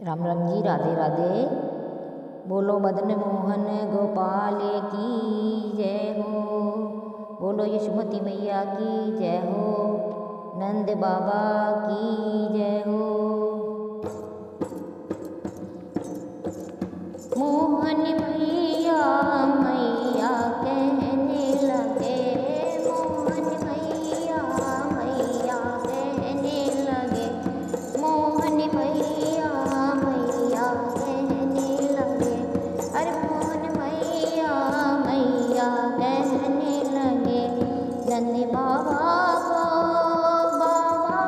राम राम जी, राधे राधे। बोलो मदन मोहन गोपाल की जय हो। बोलो यशोमती मैया की जय हो। नंद बाबा की जय हो। मोहन मैया मैया कहने लगे, मोहन मैया मैया कहने लगे, मोहन मैया मैया कहने लगे, अरे मोहन मैया मैया कहने लगे। नंद बाबा को बाबा,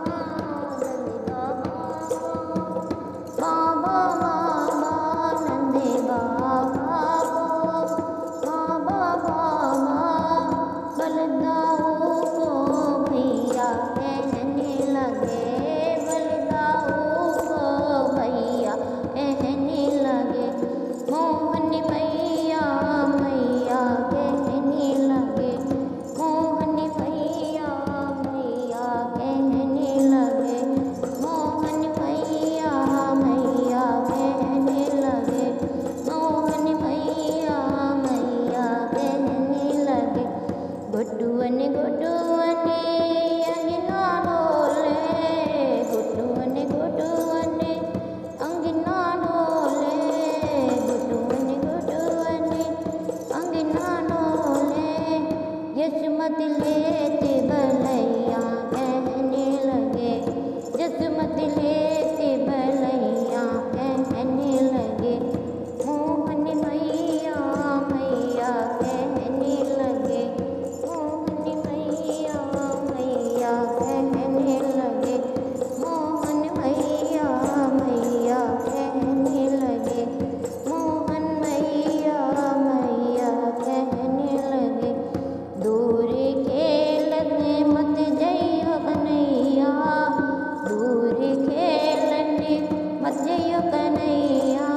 नंद बाबा बाबा, नंद बाबा को बाबा बाबा, बलदाऊ को भैया कहने लगे, बलदाऊ को भैया कहने लगे। मोहन मैया मैया कहने लगे, मोहन मैया मैया कहने लगे, मोहन मैया मैया कहने लगे, मोहन मैया मैया कहने लगे। गुड्डुअन गुड्डुअन अंगना डोले, गुड्डुअन गुड्डुअन अंगना डोले, गुड्डुअन गुड्डुअन अंगना डोले। यशोमती लेते भलैया कहने लगे, यशोमती लेते भलैया कहने लगे। मोहन मैया मैया कहने लगे, मोहन मैया मैया कहने लगे, मोहन मैया मैया कहने लगे, मोहन मैया मैया कहने लगे। दूर खेलने मत जइयो कन्हैया, दूर खेलने मत जइयो कन्हैया,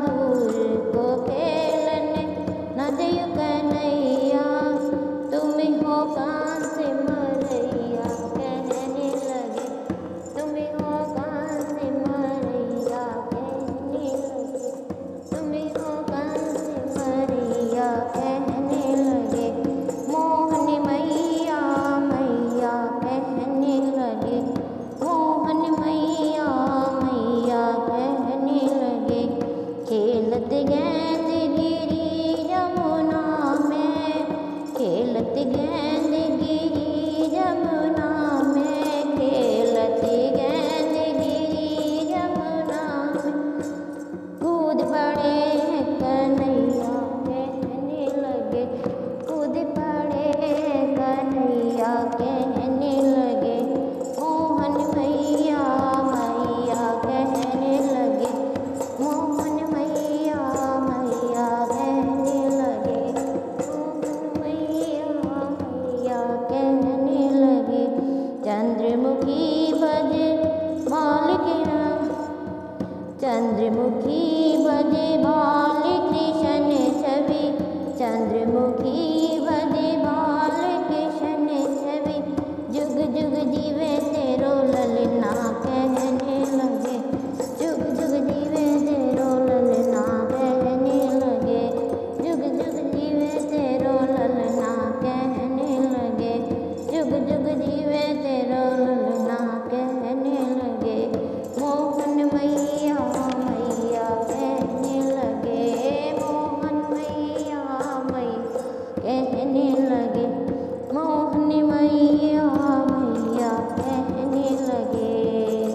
दूर को खेलने न जइयो कन्हैया, तुम हो कान से मरैया कहने लगे, तुम हो कान से मरैया कहने लगे, तुम हो कान से मरैया कहने लगे। मोहन मैया मैया कहने लगे, मोहन मैया मैया कहने लगे। खेलत गेंद गिरी यमुना में, खेलत गेंद गिरी यमुना में, खेलत गेंद गिरी यमुना में, कूद पड़े कन्हैया कहने लगे, कूद पड़े कन्हैया कहने लगे। मोहन मैया मैया कहने लगे, मोहन मैया मैया कहने लगे, मोहन मैया मैया कहने लगे। चंद्रमुखी बजे बाल किरण, चंद्रमुखी बजे बाल कृष्ण छवि, चंद्रमुखी